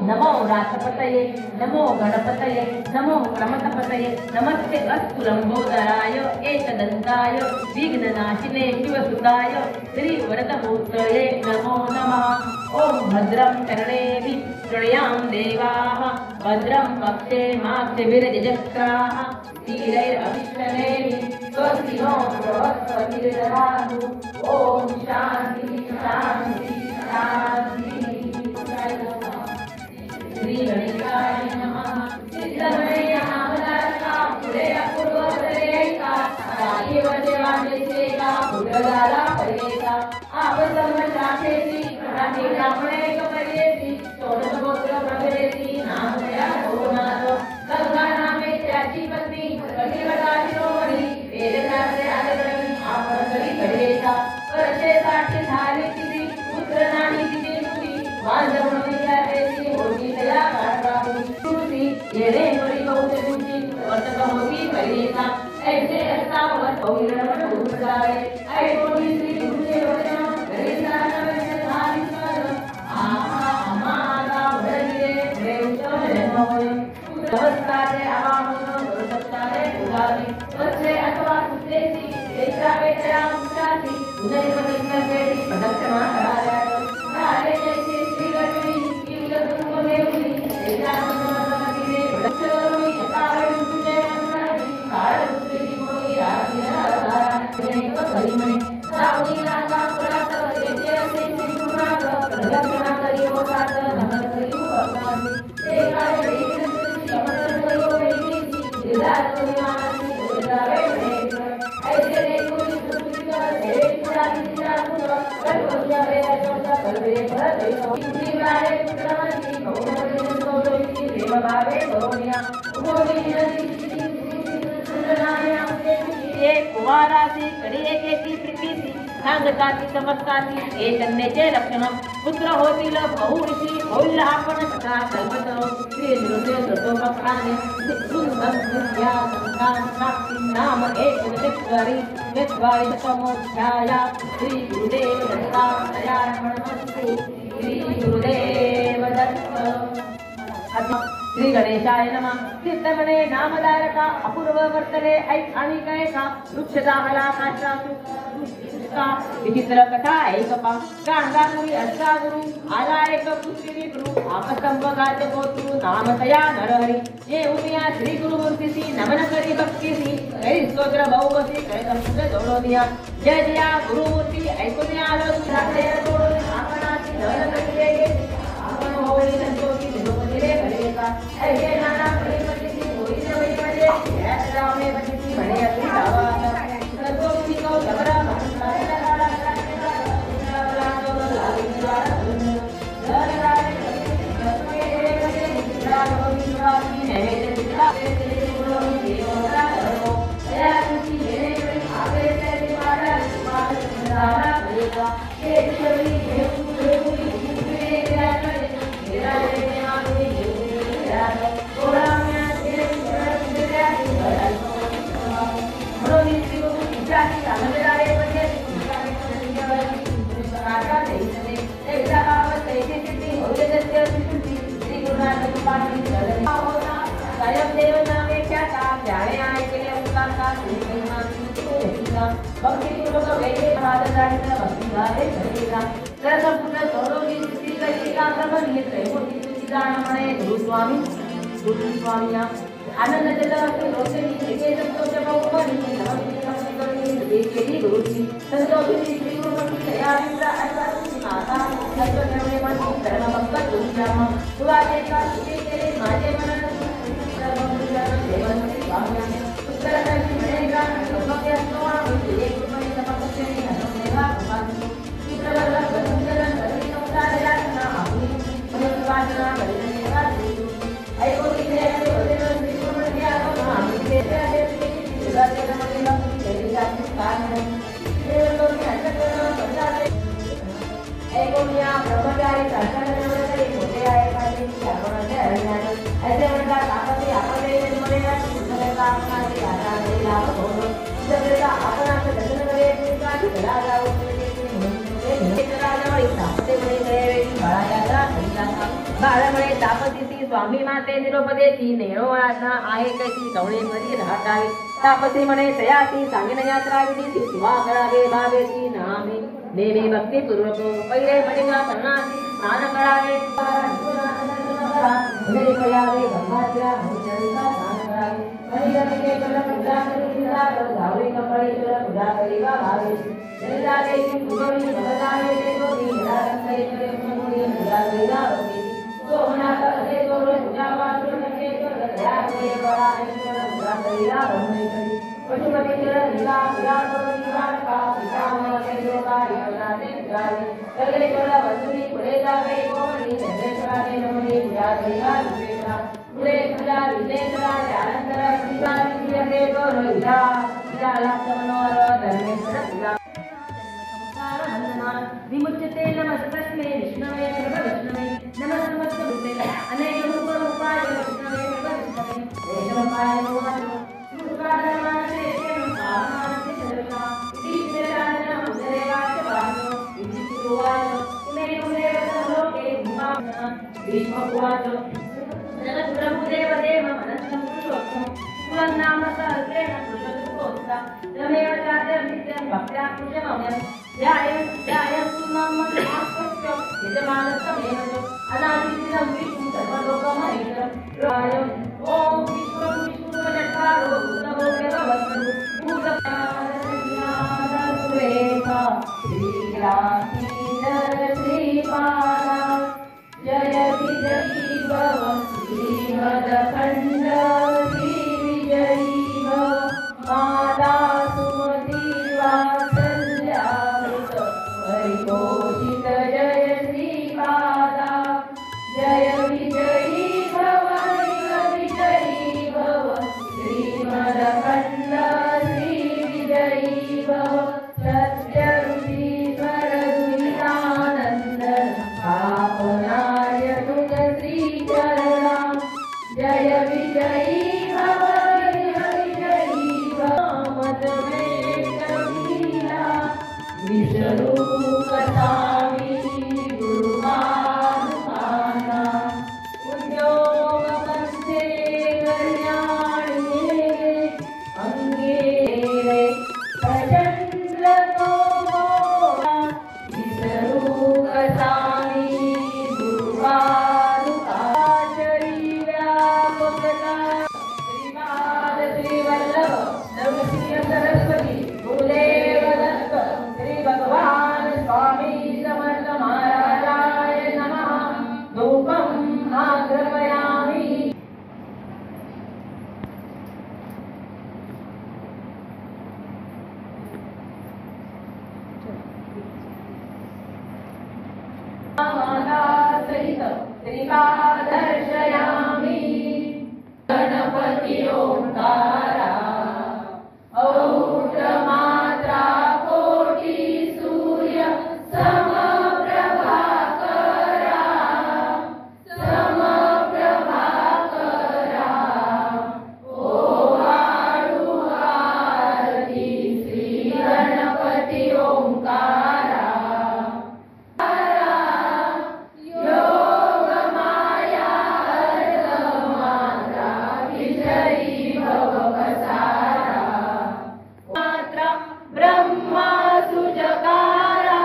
नमो रातपतये नमो गणपतये नमो प्रमथपतये नमस्ते अस्तु लंबोदराय एकदन्ताय विघ्ननाशिने शिवसुताय श्रीवरदमूर्तये नमो नमः। ओम भद्रं कर्णेभिः शृणुयाम देवाः भद्रं पक्षेमाक्षभिर्यजत्राः स्थिरैरविष्टनेभिः स्वस्ति नो बृहस्पतिर्दधातु। ओम शांति शांति शांति। श्री गणेशाय नमः। सिद्धगणेय नामधारका पुरे अपूर्वतरेका साईवदेवादेशेका पुत्रदाला परेका आपसर्वशाखेसी प्रणाते ब्राह्मणे कपरेसी षोडशगोत्र प्रभरेसी नामधया भुवनाथ गंगा नामे त्याची पत्नी कटिकटाशिरोमणी वेदशास्त्रे आदरणी आपणकरी करेसा वर्षे 60 झाले तिथे पुत्र नाही तिथे मुली वांझवणी यादेसी होती तया काढावी तुळसी येणे बळी गौतमीची वर्तक होती करेसा ऐसे असावर पौरण उजाळे ऐकोणी श्री गुरुचे वचन करेसा नवस्य धारी स्वर आहा आम्हाला भरले प्रेमतो जन्मोय नमस्कारे आवाहन नमस्कारे उगावी वत्से अथवा सुतेसी एका वेळा मुक्तासी उदयपतीच्या वेळी प्रदक्षिणा कराव्या राले जैसे श्री गणपती किंग कुंभमेवली एका मनोरमातीने प्रदक्षिणा यथावेळी तुझे मंत्राची काळ रुद्री मोई राधिरा एक परिमणे सावनी रागा पुरात येते असे सिंधुराग प्रदक्षिणा करी होतात नमन करी भगवानी एका वेळी समर्थ करी वेळी दिदार करी मानसी उदावे ऐसे कोणी सुखी कर हे पुराणी दिला पुर कल्पना रे जोता कल्पे भरत इति वारे पुत्रमती भौमने सोलोई प्रेम भावे भरोनिया उभोनी नदी सुंदराया ये कुमारासी कडी एकेची प्रीतीसी सांगताती समजताती हे कन्येचे लक्षण पुत्र होतील बहुऋषी होईल आपण सदा कल्पत श्री नृत्य सतोपक्राने सुंदर विद्या संतान प्राप्ती नाम एक विद्वारी तमोध्याया श्री गुरुदेव दत्तात्रेयार्पणमस्तु श्री गुरुदेव दत्त। श्री गणेशाय नमः। सिद्धगणे नामधारका अपूर्व वर्तले ऐक आणि कैका वृक्षदाहला काष्टासु विचित्र कथा ऐकपा गांगापुरी अष्टागुरु आला एक पुत्री गुरु आपस्तंभकाचे पोतू नामतया नरहरी ये उमिया श्री गुरुमूर्तीसी नमन करी भक्तीसी करी स्तोत्र बहुवसी करी संपूर्ण जोडोनिया जय जया गुरुमूर्ती ऐकुनिया आलो तुझ्याकडे जोडून आपणाची धन करी आपण होळी संतोषी निरोपतीरे करेका ऐके नाना परिपतीसी होळीने वैमध्ये यात्रावने पतीसी म्हणे अगदी गावाला संतोषी कौ जबरा आनंद बाळामुळे ताप स्वामी माते निरोपदेशी नेणो आज्ञा आहे कैसी कवळे मरी राहतावे तापसी म्हणे तयासी सांगिन यात्रा विधी शिवा करावे भावेसी नामे नेमे भक्ती पूर्वक पहिले मणिका करणासी स्नान करावे करावे गंगाजला भूजलिका स्नान करावे मणिका पूजा करी धावरे कपडे पूजा करीवा भावेसी जलदावे सुगमी भगदावे देवोनी निरारंभे मुनि पूजा करीवा भावेसी सोमनाथ असे तोर पूजा पाठ नके तोर दया करे बड़ा पूजा करीवा भावेसी पशुपति लीला पूजा करीवा का पिता माते लोका योना से जावे कले तोर वसुनी पुरे जावे कोमनी चंद्रेश्वराने नमनी पूजा करीवा विवेका पुरे पूजा विदेशरा आनंदर पूजा विद्यते तोर विदा पूजा लक्षमनोर धर्मेश्वर पूजा विमुच्यते नमस्तस्मै विष्णवे विष्णवे नमः समस्तभूते अनेक रूप रूपाय विष्णवे विष्णवे देशोपाय नमः सुखाधर्मासे कामासे सर्वदा दीप्तराजन उदरेवाच बानो विचित्रुवाच उमेव लोके भूमा भीष्मकुवाच प्रभुदेव देव मनस्सं पुरुषोत्तम नाम सहस्रेण पुरुषोत्तम रमेव चाद्य नित्यं भक्त्या पुरुषमव्यं ध्यायन्तु नाम आस्पत्य यजमानस्तमेव अनादिनं विष्णु सर्वलोकमहेश्वरं ॐ विष्णु विष्णुचत्वारो भूतभव्यवस्तु भूतपादश्रीनाथुरेखा श्रीरासीधर श्रीपादा जय विजयी भव श्रीमदखण्ड श्रीविजयी भव माता सुमती वात्सल्यामृत परितोषित जय श्रीपादा जय विजयी भव विजयी भव श्रीमदखण्ड श्रीविजयी भव सत्यरुचीश्वर दुरितानन्द पापनाय तुज श्रीचरणा जय विजयी भव विजयी भव मदमेकवीरा विश्वरूपसामी गुरुमानुमाना उद्योगपन्थे कल्याणे अंगे प्रचण्डतो विश्वरूपसामी गुरुमानुकाचरी व्यापकता श्रीपाद श्रीवल्लभ नरसिंह सरस्वती गुरुदेव दत्त श्री भगवान स्वामी समर्थ महाराजाय नमः धूपम् आग्रहयामि माता सहित श्रीपादर्शयामि गणपति ओंकारा औत्रमात्रा कोटि सूर्य समप्रभाकरा ओ आरु आरती श्री गणपति ओंकारा योग माया अर्धमात्रा विजयी भव कसारा मात्रा ब्रह्मा सुजकारा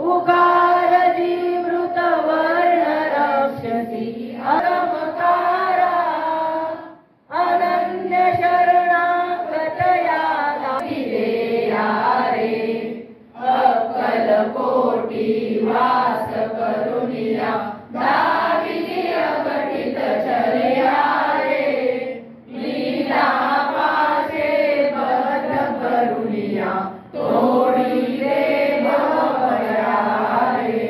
उकार जीवृत वर्ण रक्षसी अरमकारा अनन्य शरणागतया विवेया रे अक्कल कोटि वास करुणिया दाविदी अघटित चर्या रे लीला पासे बद्ध करुणिया तोडी रे भवया रे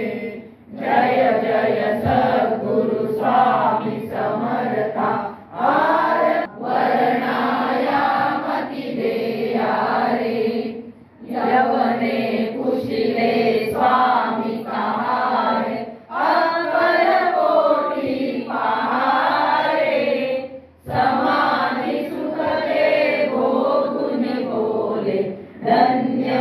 जय जय सद्गुरु स्वामी समर्था आर वर्णाया मति देया रे यवने कुशिले स्वामी कहारे अपर कोटि पहारे समाधि सुख दे भोगुन बोले धन्य